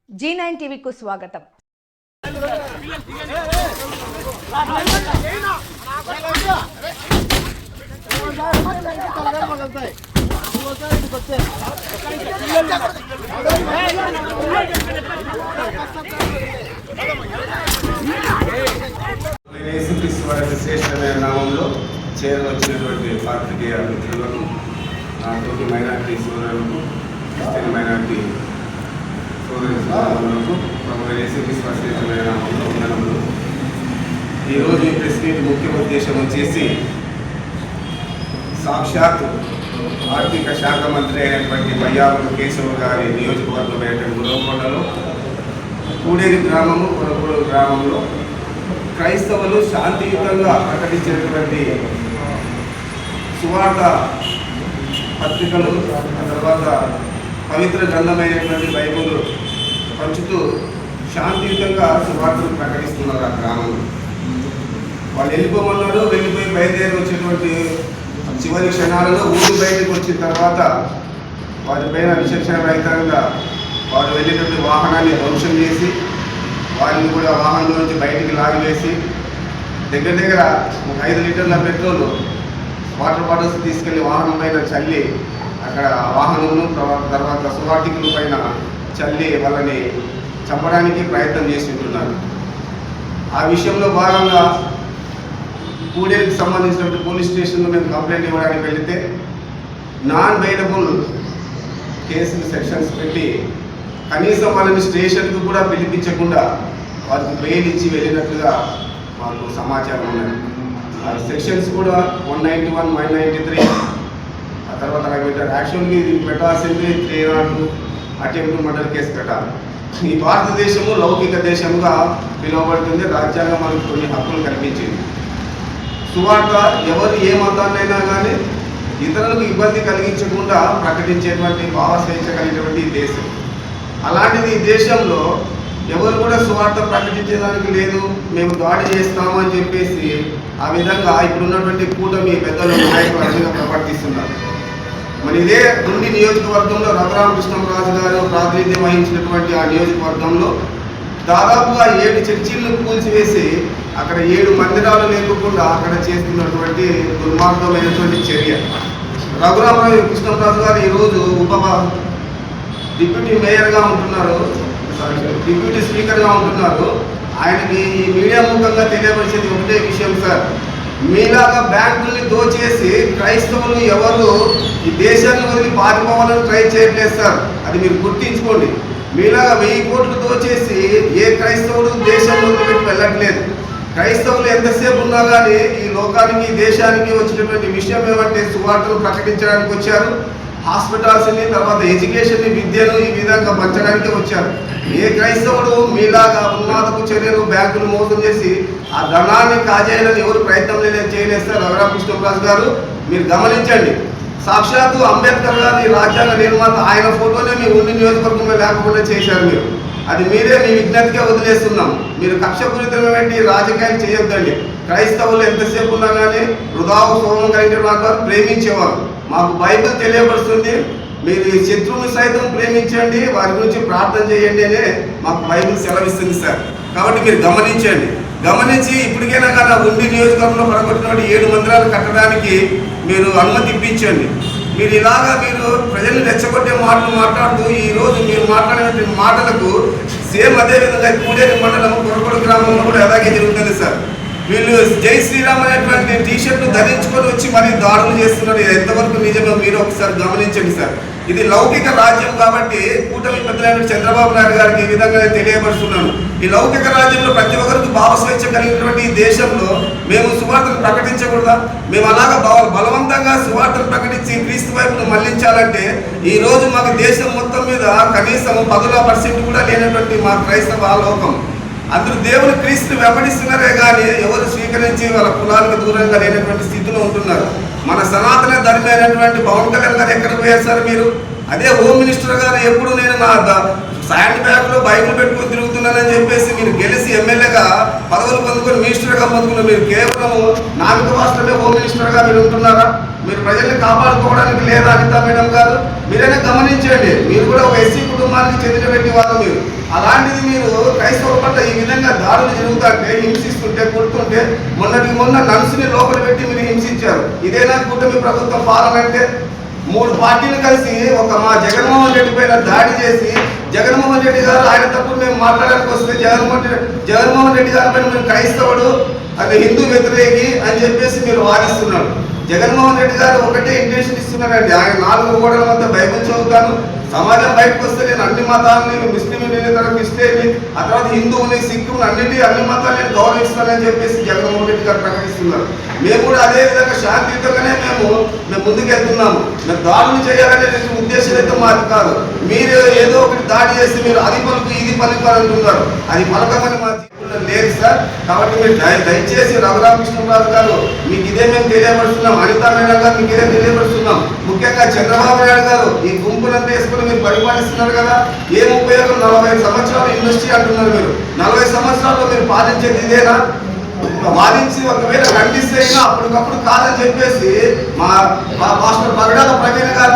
G9 టీవీకు స్వాగతం. శ్రేష్టమైన నామంలో చేరవచ్చినటువంటి పాత్రికేయ మిత్రులకు, నాతోటి మైనార్టీ సోదరులకు, క్రిస్టియన్ మైనార్టీ సోదరులకు శ్రేష్టమైన నామంలో వందనములు. ఈరోజు ఈ ప్రెస్ మీట్ ముఖ్య ఉద్దేశం వచ్చేసి సాక్షాత్ ఆర్థిక శాఖ మంత్రి అయినటువంటి పయ్యావుల కేశవ్ గారి నియోజకవర్గమైనటువంటి గురవకొండలో కూడేరు గ్రామము, కొనగోడు గ్రామంలో క్రైస్తవులు శాంతియుతంగా ప్రకటించినటువంటి సువార్త పత్రికలు, ఆ తర్వాత పవిత్ర గ్రంథమైనటువంటి బైబిల్ పంచుతూ శాంతియుతంగా సువార్తను ప్రకటిస్తున్నారు. ఆ గ్రామంలో వాళ్ళు వెళ్ళిపోమన్నారు. వెళ్ళిపోయి బయలుదేరి వచ్చేటువంటి చివరి క్షణాలలో ఊరు బయటకు వచ్చిన తర్వాత వాటిపైన విచక్షణ రహితంగా వారు వెళ్ళేటువంటి వాహనాన్ని ధ్వంసం చేసి వారిని కూడా వాహనంలో నుంచి బయటికి లాగివేసి దగ్గర 5 లీటర్ల పెట్రోల్ వాటర్ బాటిల్స్ తీసుకెళ్లి వాహనం పైన చల్లి అక్కడ వాహనమును తర్వాత సువార్థికుల పైన చల్లి వాళ్ళని చంపడానికి ప్రయత్నం చేస్తుంటున్నారు. ఆ విషయంలో భాగంగా కూడేరుకి సంబంధించినటువంటి పోలీస్ స్టేషన్లో మేము కంప్లైంట్ ఇవ్వడానికి వెళితే నాన్ బెయిలబుల్ కేసులు సెక్షన్స్ పెట్టి కనీసం వాళ్ళని స్టేషన్కు కూడా పిలిపించకుండా వారికి బెయిల్ ఇచ్చి వెళ్ళినట్లుగా మాకు సమాచారం ఉన్నది. ఆ సెక్షన్స్ కూడా 191, 193, ఆ తర్వాత నాకు పెట్టారు. యాక్చువల్గా ఇది పెట్టాల్సింది 302 అటెంప్ట్ మర్డర్ కేసు పెట్టాలి. ఈ భారతదేశము లౌకిక దేశంగా పిలువబడుతుంది. రాజ్యాంగం మనకు కొన్ని హక్కులు కల్పించింది. సువార్త ఎవరు ఏ మతాన్నైనా కానీ ఇతరులకు ఇబ్బంది కలిగించకుండా ప్రకటించేటువంటి భావ స్వేచ్ఛ కలిగినటువంటి ఈ దేశం. అలాంటిది ఈ దేశంలో ఎవరు కూడా సువార్త ప్రకటించేదానికి లేదు, మేము దాడి చేస్తామని చెప్పేసి ఆ విధంగా ఇప్పుడున్నటువంటి కూటమి పెద్దలు నాయకులు అధికంగా ప్రవర్తిస్తున్నారు. మరి ఇదే గుండి నియోజకవర్గంలో రఘురామకృష్ణరాజు గారు ప్రాతినిధ్యం వహించినటువంటి ఆ నియోజకవర్గంలో దాదాపుగా 7 చర్చిలను కూల్చివేసి అక్కడ 7 మందిరాలు లేకుండా అక్కడ చేస్తున్నటువంటి దుర్మార్గమైనటువంటి చర్య. రఘురామకృష్ణరాజు గారు ఈరోజు డిప్యూటీ మేయర్గా ఉంటున్నారు, డిప్యూటీ స్పీకర్గా ఉంటున్నారు. ఆయనకి ఈ మీడియా ముఖంగా తెలియపరిచేది ఒకటే విషయం సార్, మీలాగా బ్యాంకుల్ని దోచేసి క్రైస్తవులు ఎవరు ఈ దేశాన్ని వదిలి పారిపోవాలని ట్రై చేయట్లేదు సార్, అది మీరు గుర్తించుకోండి. మీలాగా 1000 కోట్లు దోచేసి ఏ క్రైస్తవుడు దేశాన్ని వదిలిపెట్టి వెళ్ళట్లేదు. క్రైస్తవులు ఎంతసేపు ఉన్నా కానీ ఈ లోకానికి దేశానికి వచ్చినటువంటి విషయం ఏమంటే సువార్తను ప్రకటించడానికి వచ్చారు. హాస్పిటల్స్ని, తర్వాత ఎడ్యుకేషన్ని, విద్యను ఈ విధంగా పంచడానికి వచ్చారు. ఏ క్రైస్తవుడు మీలాగా ఉన్మాదపు చర్యలు బ్యాంకులు మోసం చేసి ఆ ధనాన్ని కాజేయాలని ఎవరు ప్రయత్నం చేయలేదు సార్. రఘురామకృష్ణరాజు గారు మీరు గమనించండి, సాక్షాత్తు అంబేద్కర్ గారి రాజ్యాంగ నిర్మాత ఆయన ఫోటోనే మీ ఉండి నియోజకవర్గంలో లేకుండా చేశారు. మీరు అది మీరే మీ విజ్ఞతగా వదిలేస్తున్నాం. మీరు కక్షపూరితమైనటువంటి రాజకీయాలు చేయొద్దండి. క్రైస్తవులు ఎంతసేపు ఉన్నా కానీ వృధావు సోమం కలిగిన వారు ప్రేమించేవారు. మాకు బైబిల్ తెలియపరుస్తుంది, మీరు శత్రువుని సైతం ప్రేమించండి, వారి గురించి ప్రార్థన చేయండి అనే మాకు బైబిల్ సెలవిస్తుంది సార్. కాబట్టి మీరు గమనించి ఇప్పటికైనా కానీ ఉండి నియోజకవర్గంలో పడగొట్టిన 7 మందిరాలు కట్టడానికి మీరు అనుమతి ఇప్పించండి. మీరు ఇలాగా మీరు ప్రజల్ని రెచ్చగొట్టే మాటలు మాట్లాడుతూ ఈరోజు మీరు మాట్లాడినటువంటి మాటలకు సేమ్ అదేవిధంగా కూడేరు మండలం కొరకొండ గ్రామంలో కూడా అలాగే జరుగుతుంది సార్. వీళ్ళు జై శ్రీరామ్ అనేటువంటి టీషర్ట్లు ధరించుకొని వచ్చి మరీ దాడులు చేస్తున్నారు. ఎంతవరకు నిజమో మీరు ఒకసారి గమనించండి సార్. ఇది లౌకిక రాజ్యం కాబట్టి కూటమి పెద్దలైన చంద్రబాబు నాయుడు గారికి ఈ విధంగా తెలియపరుస్తున్నాను. ఈ లౌకిక రాజ్యంలో ప్రతి ఒక్కరికి భావ స్వేచ్ఛ కలిగినటువంటి ఈ దేశంలో మేము సువార్తను ప్రకటించకూడదా? మేము అలాగా బలవంతంగా సువార్తను ప్రకటించి క్రీస్తు వైపును మళ్లించాలంటే ఈ రోజు మాకు దేశం మొత్తం మీద కనీసం 10% కూడా లేనటువంటి మా క్రైస్తవ లోకం అందరూ దేవుని క్రీస్తుని వెంబడిస్తున్నారే కానీ ఎవరు స్వీకరించి వాళ్ళ కులాలకు దూరంగా లేనటువంటి స్థితిలో ఉంటున్నారు. మన సనాతన ధర్మైనటువంటి పవన్ కళ్యాణ్ గారు ఎక్కడ పోయారు సార్? మీరు అదే హోమ్ మినిస్టర్ గారు ఎప్పుడు నేను నా శాండ్ బ్యాగ్లో బైబిల్ పెట్టుకుని తిరుగుతున్నానని చెప్పేసి మీరు గెలిచి ఎమ్మెల్యేగా పదవులు పొందుకొని మినిస్టర్గా పొందుకున్న మీరు కేవలం నాలుగు రాష్ట్రమే హోమ్ మినిస్టర్గా మీరు ఉంటున్నారా? మీరు ప్రజల్ని కాపాడుకోవడానికి లేదా అనితా మేడం గారు? మీరైనా గమనించండి. మీరు కూడా ఒక ఎస్సీ కుటుంబానికి చెందినటువంటి వాళ్ళు. మీరు అలాంటిది మీరు క్రైస్తవ పట్ల ఈ విధంగా దాడులు జరుగుతుంటే, హింసిస్తుంటే, కొడుతుంటే, మొన్న నర్సుని లోపల పెట్టి మీరు హింసించారు. ఇదేనా కూటమి ప్రభుత్వం పాలన అంటే? 3 పార్టీలు కలిసి ఒక మా జగన్మోహన్ రెడ్డి పైన దాడి చేసి, జగన్మోహన్ రెడ్డి గారు ఆయన తప్పుడు మేము మాట్లాడడానికి వస్తే జగన్మోహన్ రెడ్డి గారి పైన మేము క్రైస్తవుడు, అది హిందూ వ్యతిరేకి అని చెప్పేసి మీరు వాదిస్తున్నారు. జగన్మోహన్ రెడ్డి గారు ఒకటే ఇంటెన్షన్ ఇస్తున్నారండి. ఆయన 4 గోడల మధ్య బైబిల్ చదువుతాను, సమాజం బయటకు వస్తే నేను అన్ని మతాలని, ముస్లింని, క్రిస్టియన్ని, ఆ తర్వాత హిందువుని, సిక్కుని, అన్ని మతాలు నేను గౌరవిస్తానని చెప్పేసి జగన్మోహన్ రెడ్డి గారు ప్రకటిస్తున్నారు. మేము కూడా అదే విధంగా శాంతియుతంగానే మేము ముందుకెళ్తున్నాము. మేము దాడులు చేయాలనే ఉద్దేశం అయితే మాది కాదు. మీరు ఏదో ఒకటి దాడి చేసి మీరు అది పలుకు ఇది పలుకు అంటున్నారు. అది పలకమని మా జీవితంలో లేదు సార్. కాబట్టి మీరు దయచేసి రఘురామకృష్ణరాజు గారు మీకు ఇదే మేము తెలియపరుస్తున్నాం, అనితా మేడం గారు మీకు ఇదే తెలియపరుస్తున్నాం. ముఖ్యంగా చంద్రబాబు నాయుడు గారు ఈ గుంపునంతా వేసుకుని మీరు పరిపాలిస్తున్నారు కదా, ఏం ఉపయోగం? 40 సంవత్సరాలు ఇండస్ట్రీ అంటున్నారు మీరు. 40 సంవత్సరాల్లో మీరు పాలించేది ఇదేనా? వాదించి ఒకవేళ ఖండిస్తే అయినా అప్పటికప్పుడు కాదని చెప్పేసి మా మాస్టర్ పగడాల ప్రవీణ్ గారు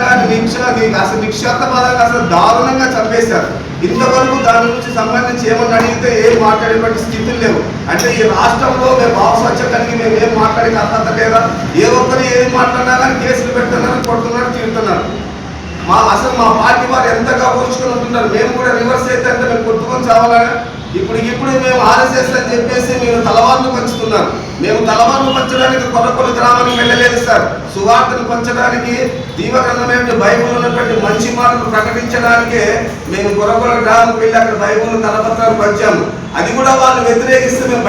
అసలు నిక్షేపంగా అసలు దారుణంగా చంపేశారు. ఇంతవరకు దాని గురించి సంబంధించి ఏమని అడిగితే ఏం మాట్లాడేటువంటి స్థితులు లేవు. అంటే ఈ రాష్ట్రంలో మేము భావస్వచ్ఛ కలిగి మేము ఏం మాట్లాడే అర్హత లేదా? ఏ ఒక్కరు ఏం మాట్లాడినా కానీ కేసులు పెడుతున్నారు, కొడుతున్నారు, తిడుతున్నారు. అసలు మా పార్టీ వారు ఎంతగా పోల్చుకొని ఉంటున్నారు. మేము కూడా రివర్స్ అయితే అంటే మేము కొట్టుకొని చావాలని ఇప్పుడు మేము ఆర్ఎస్ఎస్ అని చెప్పేసి మీరు తలవార్లు పంచుతున్నారు. మేము తలవార్లు పంచడానికి కొరకొల గ్రామానికి వెళ్ళలేదు సార్. సువార్తను పంచడానికి, దీవగ్రంథమైన బైబుల్ ఉన్నటువంటి మంచి మాటలు ప్రకటించడానికే మేము కొరకొల గ్రామానికి వెళ్ళి అక్కడ బైబుల్ కరపత్రాలు పంచాము. అది కూడా వాళ్ళు వ్యతిరేకిస్తే మేము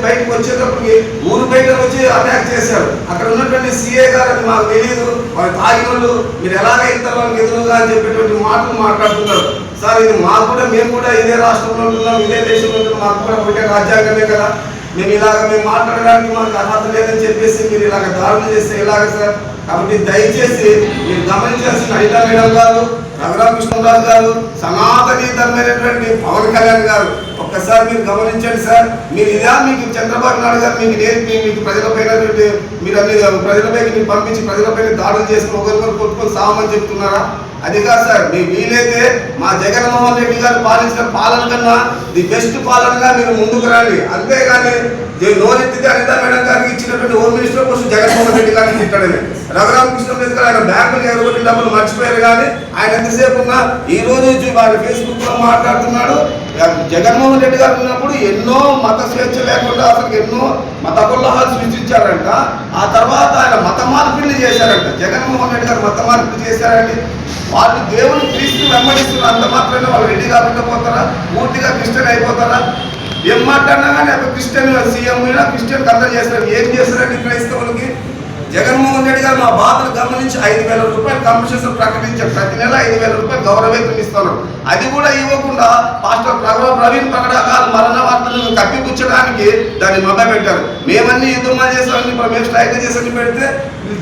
బయటకు వచ్చేటప్పటికి ఊరు బయట వచ్చి అటాక్ చేశారు. అక్కడ ఉన్నటువంటి సిఏ గారు అది మాకు తెలియదు, వాళ్ళు తాగిన వాళ్ళు, మీరు ఎలాగైతే వాళ్ళకి ఎదురుగా అని చెప్పేటువంటి మాటలు మాట్లాడుతున్నారు. సార్ ఇది మాకు కూడా, మేము కూడా ఇదే రాష్ట్రంలో ఉంటున్నాం, ఇదే దేశంలో ఉంటున్నాం, మాకు కూడా ఒకటే రాజ్యాంగమే కదా. మేము మాట్లాడడానికి మాకు అర్హత లేదని చెప్పేసి మీరు ఇలాగ దాడులు చేస్తే ఎలాగ సార్? కాబట్టి దయచేసి మీరు గమనించాల్సిన అనితా మేడం గారు, రఘురామకృష్ణరాజు గారు, సనాతనీతమైనటువంటి పవన్ కళ్యాణ్ గారు, ఒక్కసారి మీరు గమనించండి సార్. మీరు ఇదా మీకు చంద్రబాబు నాయుడు గారు మీకు నేర్పి మీకు ప్రజలపైన మీరు అన్ని ప్రజలపైకి మీరు పంపించి ప్రజలపైన దాడులు చేసుకుని ఒకరికొకరు కొట్టుకొని సామని చెప్తున్నారా? అది కాదు సార్. మీ వీలైతే మా జగన్మోహన్ రెడ్డి గారు పాలించిన పాలన కన్నా ది బెస్ట్ పాలనగా మీరు ముందుకు రండి. అంతేగాని నోరెత్తితే అనితా మేడం గారికి ఇచ్చినటువంటి home minister post Jaganmohan Reddy గారిని తిట్టడమే. రఘురామకృష్ణరాజు గారు ఆయన బ్యాంకులు ఎగరగొట్టిన డబ్బులు మర్చిపోయారు. కానీ ఆయన ఎంతసేపు ఉన్నా ఈ రోజు వారి ఫేస్బుక్ లో మాట్లాడుతున్నాడు. జగన్మోహన్ రెడ్డి గారు ఉన్నప్పుడు ఎన్నో మత స్వేచ్ఛ లేకుండా అసలు ఎన్నో మత కొల్లాహాలు సృష్టించారంట. ఆ తర్వాత ఆయన మత మార్పిడిని చేశారంట. జగన్మోహన్ రెడ్డి గారు మత మార్పిడి చేశారండి. వాళ్ళు దేవుని క్రీస్తు వెంబడిస్తున్నారు. అంత మాత్రమే వాళ్ళు రెడ్డి కాకుండా పోతారా? పూర్తిగా క్రిస్టియన్ అయిపోతారా? ఏం మాట్లాడినా కానీ క్రిస్టియన్ సీఎం క్రిస్టియన్ కథలు చేస్తారు. ఏం చేస్తారండి క్రైస్తవులకి? జగన్మోహన్ రెడ్డి గారు మా బాధలు గమనించి 5,000 రూపాయలు కంపెన్సేషన్ ప్రకటించారు. ప్రతి నెల 5,000 రూపాయలు గౌరవేతనం ఇస్తున్నారు. అది కూడా ఇవ్వకుండా పాస్టర్ ప్రవీణ్ పగడా గారు మరణ వార్తలను కప్పిపుచ్చడానికి దాన్ని మొదలుపెట్టారు. మేమన్నీ యుద్ధమా చేసామని మేము స్ట్రైక్ చేసి పెడితే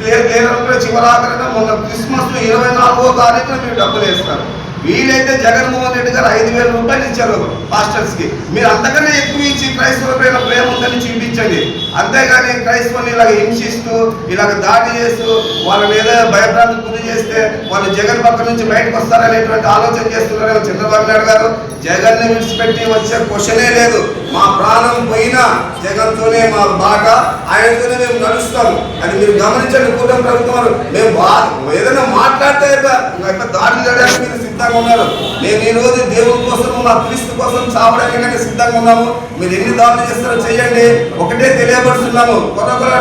లేదంటే చివరాఖరణ మొన్న క్రిస్మస్ 24వ తారీఖున మీరు డబ్బులు వేస్తారు. వీలైతే జగన్మోహన్ రెడ్డి గారు 5,000 రూపాయలు ఇచ్చారు పాస్టర్స్ కి. మీరు అంతకన్నా ఎక్కువ ఇచ్చి క్రైస్తవుల పైన ప్రేమ ఉందని చూపించండి. అంతేగాని క్రైస్తవుని ఇలాగ హింసిస్తూ ఇలాగ దాడి చేస్తూ వాళ్ళని ఏదో భయభ్రాంతికి గురి చేస్తే వాళ్ళు జగన్ పక్క నుంచి బయటకు వస్తారనేటువంటి ఆలోచన చేస్తున్నారేమో చంద్రబాబు నాయుడు గారు. జగన్ ని విడిచిపెట్టి వచ్చే క్వశ్చనే లేదు. మా ప్రాణం పోయినా జగన్తోనే మా బాట, ఆయనతోనే మేము నడుస్తాము. అది మీరు గమనించండి. కూటమి ప్రభుత్వం మేము ఏదైనా మాట్లాడితే దాడులు చేయడానికి మీరు సిద్ధంగా ఉన్నారు. మేము ఈ రోజు దేవుని కోసం మా క్రీస్తు కోసం చావడానికి సిద్ధంగా ఉన్నాము. మీరు ఎన్ని దాడులు చేస్తారో చేయండి. ఒకటే తెలియపరుస్తున్నాము. కొరకొర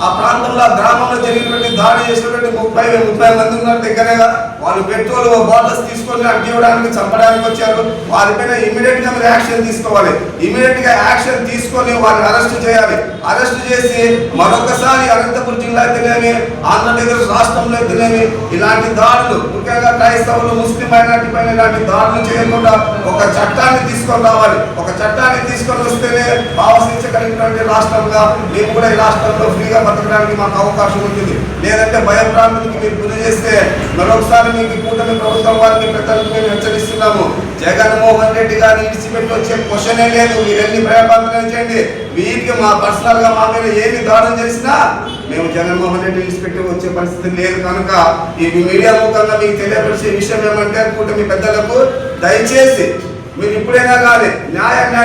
ఆ ప్రాంతంలో గ్రామంలో జరిగినటువంటి దాడి చేసినటువంటి 30 మంది ఉన్నారు దగ్గరగా. వాళ్ళు పెట్రోల్ బాటిల్స్ తీసుకొని అంటివ్వడానికి చంపడానికి వచ్చారు. వారిపైన ఇమీడియట్ గా మీరు యాక్షన్ తీసుకోవాలి. ఇమీడియట్ గా యాక్షన్ తీసుకొని వారిని అరెస్ట్ చేయాలి. అరెస్ట్ చేసి మరొకసారి అనంతపురం జిల్లా అయితేనేమి, ఆంధ్రప్రదేశ్ రాష్ట్రంలో అయితేనేమి ఇలాంటి దాడులు, ముఖ్యంగా క్రైస్తవులు ముస్లిం మైనారిటీ పైన ఇలాంటి దాడులు చేయకుండా ఒక చట్టాన్ని తీసుకొని రావాలి. ఒక చట్టాన్ని తీసుకొని వస్తేనే భావసించగలిగినటువంటి రాష్ట్రంగా మేము కూడా ఈ రాష్ట్రంలో ఫ్రీగా బతకడానికి మాకు అవకాశం ఉంటుంది. లేదంటే భయభ్రాంతులకి మీరు గురి చేస్తే మరొకసారి మీకు కూటమి ప్రభుత్వం వారికి పెద్దలకు మేము హెచ్చరిస్తున్నాము. జగన్మోహన్ రెడ్డి గారిని విడిచిపెట్టి వచ్చే క్వశ్చనే లేదు. మీరు ఎన్ని భయభ్రాంతులు చేయండి. వీరికి మా పర్సనల్ గా మా మీద ఏమి దాడులు చేసినా మేము జగన్మోహన్ రెడ్డి ఇన్స్పెక్టర్ వచ్చే పరిస్థితి లేదు కనుక ఈ మీడియా ముఖంగా మీకు తెలియపరిచే విషయం ఏమంటే కూటమి పెద్దలకు దయచేసి మీరు ఇప్పుడైనా కానీ న్యాయంగా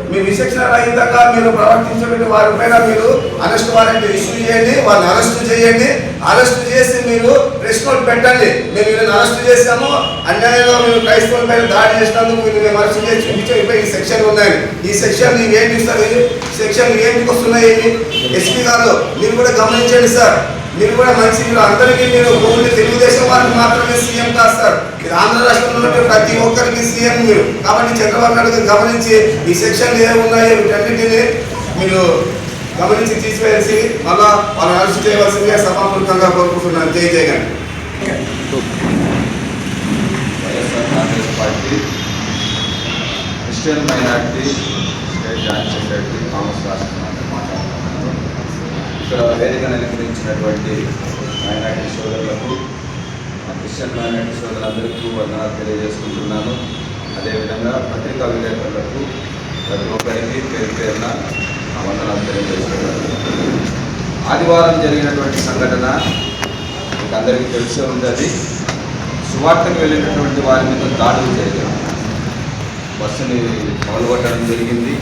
మీ విచక్షణ రహితంగా మీరు ప్రవర్తించబట్టి వారిపైన మీరు అరెస్ట్ వారెంట్ ఇష్యూ చేయండి, వారిని అరెస్ట్ చేయండి. అరెస్ట్ చేసి మీరు ప్రెస్ నోట్ పెట్టండి. మేము వీళ్ళని అరెస్ట్ చేసాము, అన్యాయంగా మీరు క్రైస్తవుల పైన దాడి చేసినందుకు మేము అరెస్ట్ చేసి చూపించే ఈ సెక్షన్ ఉన్నాయి. ఈ సెక్షన్ ఏంటి సార్? సెక్షన్ ఏంటికి వస్తున్నాయి? ఎస్పీ గారు మీరు కూడా గమనించండి సార్. మీరు కూడా మీరు అందరికీ మీరు ఓన్లీ తెలుగుదేశం వారికి మాత్రమే సీఎం కాదు సార్. మీరు ఆంధ్ర రాష్ట్రంలో ప్రతి ఒక్కరికి సీఎం మీరు. కాబట్టి చంద్రబాబు నాయుడు గమనించి ఈ సెక్షన్లు ఏమున్నాయో వీటన్నిటిని మీరు గమనించి తీసివేసి మళ్ళా వాళ్ళు అరెస్ట్ చేయవలసిందిగా సభాపూర్వకంగా కోరుకుంటున్నాను. జై జై గారు. YSR Congress Party Christian minority state joint secretary Congress రాష్ట్రం మాట్లాడుతున్నాను. ఇక్కడ వేదికను అలంకరించినటువంటి మైనార్టీ సోదరులకు, క్రిస్టియన్ మైనార్టీ సోదరులందరికీ వందనాలు తెలియజేసుకుంటున్నాను. అదేవిధంగా పత్రికా విలేకరులకు ప్రతి ఒక్కరికి పేరు పేరున వందనాలు తెలియజేస్తున్నాను. ఆదివారం జరిగినటువంటి సంఘటన మీకు అందరికీ తెలిసే ఉంది. అది సువార్తకు వెళ్ళినటువంటి వారి మీద దాడులు జరిగాయి. బస్సుని పగలగొట్టడం జరిగింది.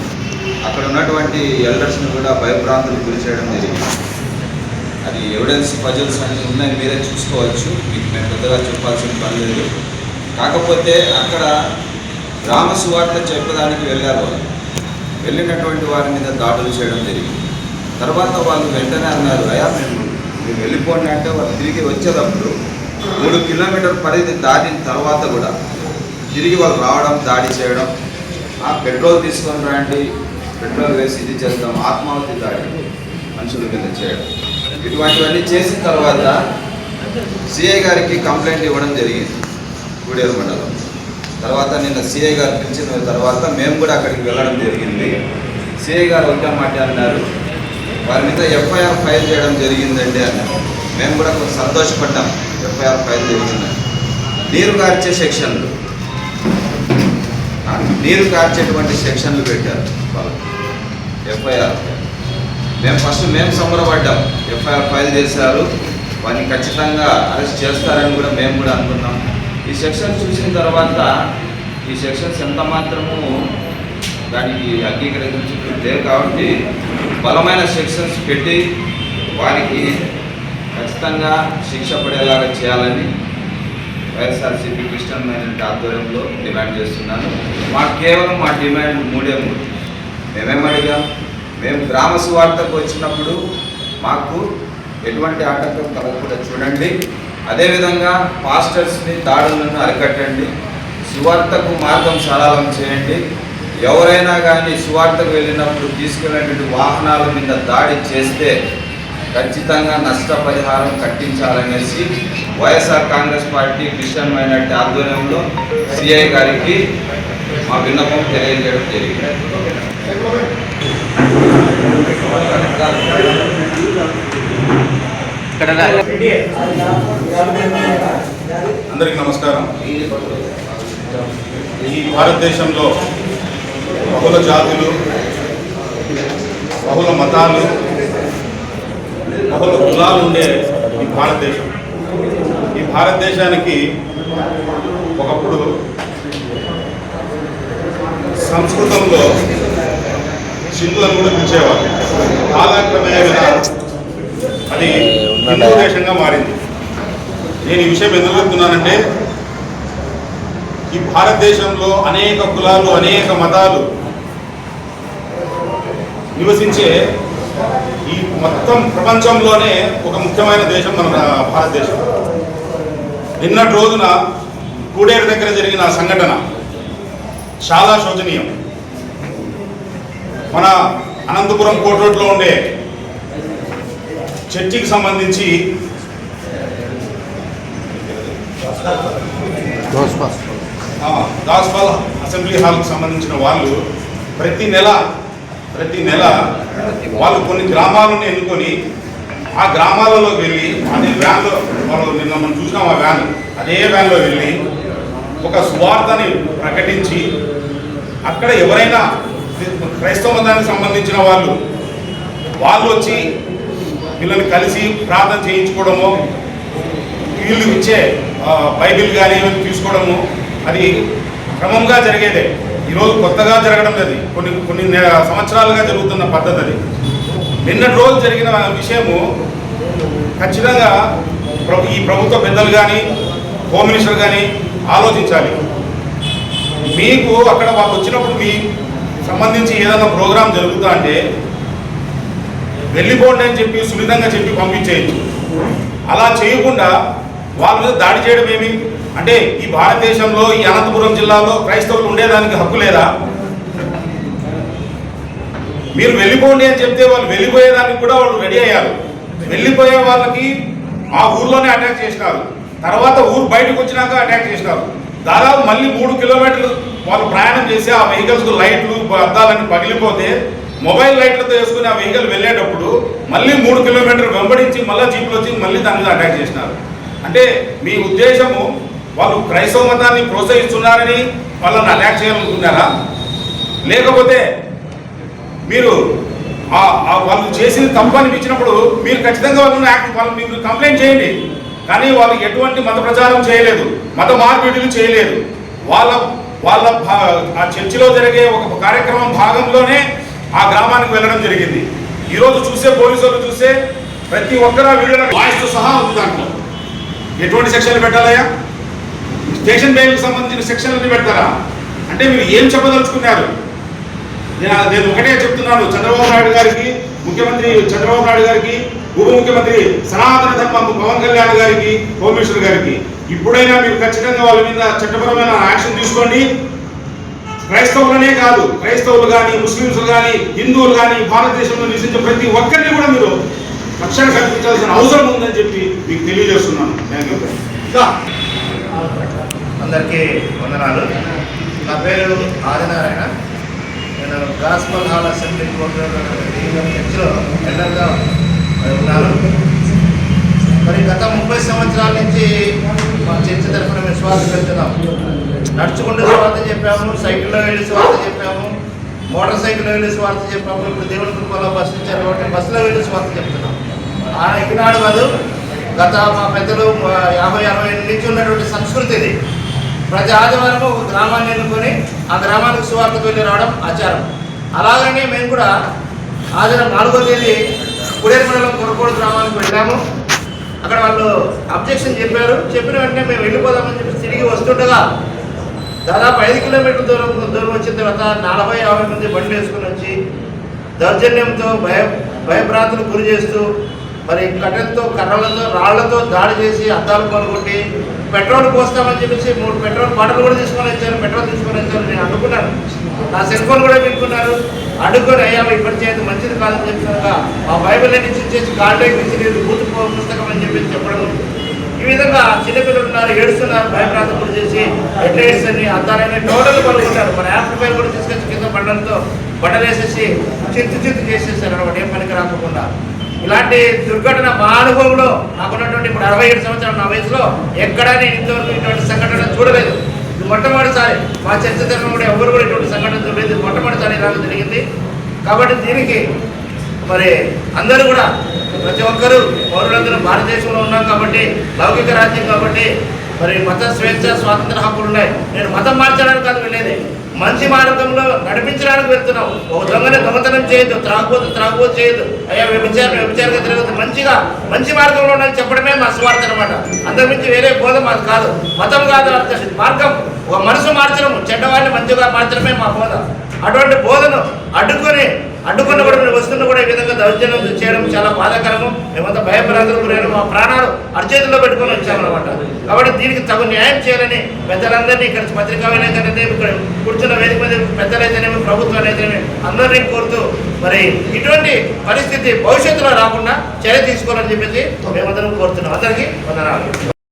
అక్కడ ఉన్నటువంటి ఎల్డర్స్ని కూడా భయభ్రాంతులు గురి చేయడం జరిగింది. అది ఎవిడెన్స్ పజిల్స్ అన్నీ ఉన్నాయి, మీరే చూసుకోవచ్చు. మీకు నేను పెద్దగా చెప్పాల్సిన పని లేదు. కాకపోతే అక్కడ గ్రామ సువార్త చెప్పడానికి వెళ్ళారు. వాళ్ళు వెళ్ళినటువంటి వారి మీద దాడులు చేయడం జరిగింది. తర్వాత వాళ్ళు వెంటనే అన్నారు, అయ్యా మీరు వెళ్ళిపోండి అంటే వాళ్ళు తిరిగి వచ్చేటప్పుడు 3 కిలోమీటర్ పరిధి దాటిన తర్వాత కూడా తిరిగి వాళ్ళు రావడం, దాడి చేయడం, పెట్రోల్ తీసుకొని రండి, పెట్రోల్ వేసి ఇది చేద్దాం, ఆత్మాహుతి దాడి మనుషుల మీద చేయడం, ఇటువంటివన్నీ చేసిన తర్వాత సిఐ గారికి కంప్లైంట్ ఇవ్వడం జరిగింది గూడేరు మండలం. తర్వాత నిన్న సిఐ గారు పిలిచిన తర్వాత మేము కూడా అక్కడికి వెళ్ళడం జరిగింది. సిఐ గారు ఒకటే మాట అన్నారు, వారి మీద ఎఫ్ఐఆర్ ఫైల్ చేయడం జరిగిందండి అన్నారు. మేము కూడా కొంచెం సంతోషపడ్డాం, ఎఫ్ఐఆర్ ఫైల్ జరిగిందని. నీరు కార్చే సెక్షన్లు, నీరు కార్చేటువంటి సెక్షన్లు పెట్టారు వాళ్ళు ఎఫ్ఐఆర్. మేము సంబరపడ్డాం, ఎఫ్ఐఆర్ ఫైల్ చేశారు, వారిని ఖచ్చితంగా అరెస్ట్ చేస్తారని కూడా మేము కూడా అనుకున్నాం. ఈ సెక్షన్ చూసిన తర్వాత ఈ సెక్షన్స్ ఎంత మాత్రము దానికి అంగీకరించలేదు కాబట్టి బలమైన సెక్షన్స్ పెట్టి వారికి ఖచ్చితంగా శిక్ష పడేలాగా చేయాలని వైఎస్ఆర్సీపీ క్రిస్టియన్ మైనారిటీ ఆధ్వర్యంలో డిమాండ్ చేస్తున్నాను. మాకు కేవలం మా డిమాండ్ 3 మేమేమడిగాం, మేము గ్రామ సువార్తకు వచ్చినప్పుడు మాకు ఎటువంటి ఆటంకం కలగకుండా చూడండి. అదేవిధంగా పాస్టర్స్ని దాడులను అరికట్టండి, సువార్తకు మార్గం సరళం చేయండి. ఎవరైనా కానీ సువార్తకు వెళ్ళినప్పుడు తీసుకెళ్ళినటువంటి వాహనాల మీద దాడి చేస్తే ఖచ్చితంగా నష్టపరిహారం కట్టించాలనేసి వైఎస్ఆర్ కాంగ్రెస్ పార్టీ క్రిస్టియన్ మైనారిటీ ఆధ్వర్యంలో సిఐ గారికి మా విన్నపం తెలియజేయడం జరిగింది. అందరికీ నమస్కారం. ఈ భారతదేశంలో బహుళ జాతులు, బహుళ మతాలు, బహుళ కులాలు ఉండే ఈ భారతదేశం. ఈ భారతదేశానికి ఒకప్పుడు సంస్కృతంలో సింధులను కూడా పిలిచేవారు. కాలక్రమేణా అది హిందూ దేశంగా మారింది. నేను ఈ విషయం ఎందుకు చెప్తున్నానంటే, ఈ భారతదేశంలో అనేక కులాలు, అనేక మతాలు నివసించే ఈ మొత్తం ప్రపంచంలోనే ఒక ముఖ్యమైన దేశం మన భారతదేశం. నిన్నటి రోజున కూడేరు దగ్గర జరిగిన సంఘటన చాలా శోచనీయం. మన అనంతపురం కోర్ట్ రోడ్లో ఉండే చర్చికి సంబంధించి దాస్పాల్ అసెంబ్లీ హాల్కి సంబంధించిన వాళ్ళు ప్రతి నెల వాళ్ళు కొన్ని గ్రామాలను ఎన్నుకొని ఆ గ్రామాలలో వెళ్ళి అదే వ్యాన్లో వాళ్ళు నిన్న మనం చూసినాం, ఆ వ్యాన్ అదే వ్యాన్లో వెళ్ళి ఒక సువార్తని ప్రకటించి అక్కడ ఎవరైనా క్రైస్తవ మతానికి సంబంధించిన వాళ్ళు వచ్చి వీళ్ళని కలిసి ప్రార్థన చేయించుకోవడము, వీళ్ళు ఇచ్చే బైబిల్ కానీ ఇవన్నీ తీసుకోవడము అది క్రమంగా జరిగేదే. ఈరోజు కొత్తగా జరగడం అది కొన్ని సంవత్సరాలుగా జరుగుతున్న పద్ధతి అది. నిన్నటి రోజు జరిగిన విషయము ఖచ్చితంగా ఈ ప్రభుత్వ పెద్దలు కానీ హోమ్ మినిస్టర్ కానీ ఆలోచించాలి. మీకు అక్కడ వాళ్ళు వచ్చినప్పుడు మీ సంబంధించి ఏదైనా ప్రోగ్రాం జరుగుతా అంటే వెళ్ళిపోండి అని చెప్పి సున్నితంగా చెప్పి పంపించేయచ్చు. అలా చేయకుండా వాళ్ళ మీద దాడి చేయడం ఏమి అంటే ఈ భారతదేశంలో ఈ అనంతపురం జిల్లాలో క్రైస్తవులు ఉండేదానికి హక్కు లేదా? మీరు వెళ్ళిపోండి అని చెప్తే వాళ్ళు వెళ్ళిపోయేదానికి కూడా వాళ్ళు రెడీ అయ్యారు. వెళ్ళిపోయే వాళ్ళకి ఆ ఊర్లోనే అటాక్ చేసినారు. తర్వాత ఊరు బయటకు వచ్చినాక అటాక్ చేసినారు. దాదాపు మళ్ళీ 3 కిలోమీటర్లు వాళ్ళు ప్రయాణం చేసి ఆ వెహికల్స్ లైట్లు అద్దాలన్నీ పగిలిపోతే మొబైల్ లైట్లతో వేసుకుని ఆ వెహికల్ వెళ్ళేటప్పుడు మళ్ళీ 3 కిలోమీటర్లు వెంబడించి మళ్ళీ జీపులు వచ్చి మళ్ళీ దాని మీద అటాక్ చేసినారు. అంటే మీ ఉద్దేశము వాళ్ళు క్రైస్తవ మతాన్ని ప్రోత్సహిస్తున్నారని వాళ్ళని అటాక్ చేయాలనుకున్నారా? లేకపోతే మీరు వాళ్ళు చేసింది తప్పు అనిపించినప్పుడు మీరు ఖచ్చితంగా వాళ్ళు మీరు కంప్లైంట్ చేయండి. కానీ వాళ్ళు ఎటువంటి మత ప్రచారం చేయలేదు, మత మార్పిడులు చేయలేదు. వాళ్ళ ఆ చర్చిలో జరిగే ఒక కార్యక్రమం భాగంలోనే ఆ గ్రామానికి వెళ్ళడం జరిగింది. ఈరోజు చూసే పోలీసులు చూస్తే ప్రతి ఒక్కరు వీడియోలో వాయిస్తో సహా ఉంది. దాంట్లో ఎటువంటి సెక్షన్లు పెట్టాలయ్యా? స్టేషన్ బెయిల్కి సంబంధించిన సెక్షన్లన్నీ పెడతారా? అంటే మీరు ఏం చెప్పదలుచుకున్నారు? నేను ఒకటే చెప్తున్నాను, చంద్రబాబు నాయుడు గారికి, ముఖ్యమంత్రి చంద్రబాబు నాయుడు గారికి, ఉప ముఖ్యమంత్రి సనాతన ధర్మం పవన్ కళ్యాణ్ గారికి, హోమ్ మినిస్టర్ గారికి ఇప్పుడైనా మీరు ఖచ్చితంగా వాళ్ళ మీద చట్టపరమైన యాక్షన్ తీసుకోండి. క్రైస్తవులనే కాదు, క్రైస్తవులు కానీ, ముస్లింస్ కానీ, హిందువులు కానీ, భారతదేశంలో నివసించే ప్రతి ఒక్కరిని కూడా మీరు రక్షణ కల్పించాల్సిన అవసరం ఉందని చెప్పి మీకు తెలియజేస్తున్నాను. Thank you. అందరికీ వందనాలు. నా పేరు ఆదినారాయణ. నేను గాస్పల్ హాల్ అసెంబ్లీ చర్చిలో ఎల్లర్గా ఉన్నాను. మరి గత 30 సంవత్సరాల నుంచి మా చర్చ తరఫున మేము స్వార్థ వెళ్తున్నాం. నడుచుకుంటూ స్వార్థ చెప్పాము, సైకిల్లో వెళ్ళి స్వార్థ చెప్పాము, మోటార్ సైకిల్లో వెళ్ళి స్వార్థ చెప్పాము. ఇప్పుడు దేవుని కృపలో బస్సు ఇచ్చారు కాబట్టి బస్సులో వెళ్ళి స్వార్థ చెప్తున్నాం. ఈనాడు కాదు, గత మా పెద్దలు 50-60 ఏళ్ళ నుంచి ఉన్నటువంటి సంస్కృతి ఇది. ప్రతి ఆదివారం ఒక గ్రామాన్ని ఎన్నుకొని ఆ గ్రామానికి సువార్తకు వెళ్ళి రావడం ఆచారం. అలాగనే మేము కూడా ఆదివారం 4వ తేదీ కుడేరు మండలం కొరకోడు గ్రామానికి వెళ్ళాము. అక్కడ వాళ్ళు అబ్జెక్షన్ చెప్పారు. చెప్పిన వెంటనే మేము వెళ్ళిపోదామని చెప్పి తిరిగి వస్తుండగా దాదాపు 5 కిలోమీటర్ల దూరం వచ్చిన తర్వాత 40-50 మంది బండి వేసుకుని వచ్చి దౌర్జన్యంతో భయభ్రాంతులు గురి చేస్తూ మరి కట్టెలతో, కర్రలతో, రాళ్లతో దాడి చేసి అద్దాలు పాల్గొట్టి పెట్రోల్ పోస్తామని చెప్పేసి 3 పెట్రోల్ బాటలు కూడా తీసుకొని వచ్చారు. పెట్రోల్ తీసుకొని వచ్చారు. నేను అడ్డుకున్నాను. నా సెల్ ఫోన్ కూడా పెట్టుకున్నారు. అడ్డుకొని అయ్యా ఇప్పటి చేయదు మంచిది కాదని చెప్పినాక మా బైబిల్ అన్ని చేసి కాంటాక్ట్ ఇచ్చి బూత్ పుస్తకం అని చెప్పేసి చెప్పడం. ఈ విధంగా చిన్నపిల్లలు ఉన్నారు, ఏడుస్తున్నారు, భయప్రాంతం కూడా చేసి హెడ్లైట్స్ అని అద్దాలని టోటల్ పాల్గొంటారు. మన యాప్లిఫైర్ కూడా తీసుకొచ్చి కింద బండలతో బండలేసేసి చిత్తు చేసేసారు అనమాట, ఏం పనికి రాకుండా. ఇలాంటి దుర్ఘటన మా అనుభవంలో నాకున్నటువంటి ఇప్పుడు 67 సంవత్సరాలు నా వయసులో ఎక్కడా నేను ఇంతవరకు ఇటువంటి సంఘటన చూడలేదు. ఇది మొట్టమొదటిసారి మా చర్చ తరఫున కూడా ఎవరు కూడా ఇటువంటి సంఘటన చూడలేదు. మొట్టమొదటిసారి ఇలాగ జరిగింది. కాబట్టి దీనికి మరి అందరూ కూడా ప్రతి ఒక్కరూ పౌరులందరూ భారతదేశంలో ఉన్నాం కాబట్టి, లౌకిక రాజ్యం కాబట్టి మరి మత స్వేచ్ఛ, స్వాతంత్ర హక్కులు ఉన్నాయి. నేను మతం మార్చడానికి కాదు వెళ్ళేది, మంచి మార్గంలో నడిపించడానికి వెళ్తున్నాం. ఒక దొంగని దొంగతనం చేయొద్దు, త్రాగుబోతు చేయొద్దు, అయ్యా వ్యభిచారంగా తిరగదు, మంచి మార్గంలో ఉన్నది చెప్పడమే మా స్వార్థ అనమాట. అంతకుమించి వేరే బోధ మాది కాదు, మతం కాదు, మార్గం. ఒక మనసు మార్చడం, చెడ్డవాడిని మంచిగా మార్చడమే మా బోధ. అటువంటి బోధను అడ్డుకున్న కూడా మేము వస్తున్న కూడా ఈ విధంగా దౌర్జన్యం చేయడం చాలా బాధాకరము. మేమంతా భయపరాధులకు నేను మా ప్రాణాలు అరచేతుల్లో పెట్టుకొని వచ్చామన్నమాట. కాబట్టి దీనికి తగు న్యాయం చేయాలని పెద్దలందరినీ ఇక్కడ పత్రికా విలేకరులైతే, ఇక్కడ కూర్చున్న వేదిక మీద పెద్దలైతేనేమి, ప్రభుత్వాలు అయితేనేమి అందరినీ కోరుతూ మరి ఇటువంటి పరిస్థితి భవిష్యత్తులో రాకుండా చర్య తీసుకోవాలని చెప్పేసి మేమందరం కోరుతున్నాం. అందరికీ వందనాలు.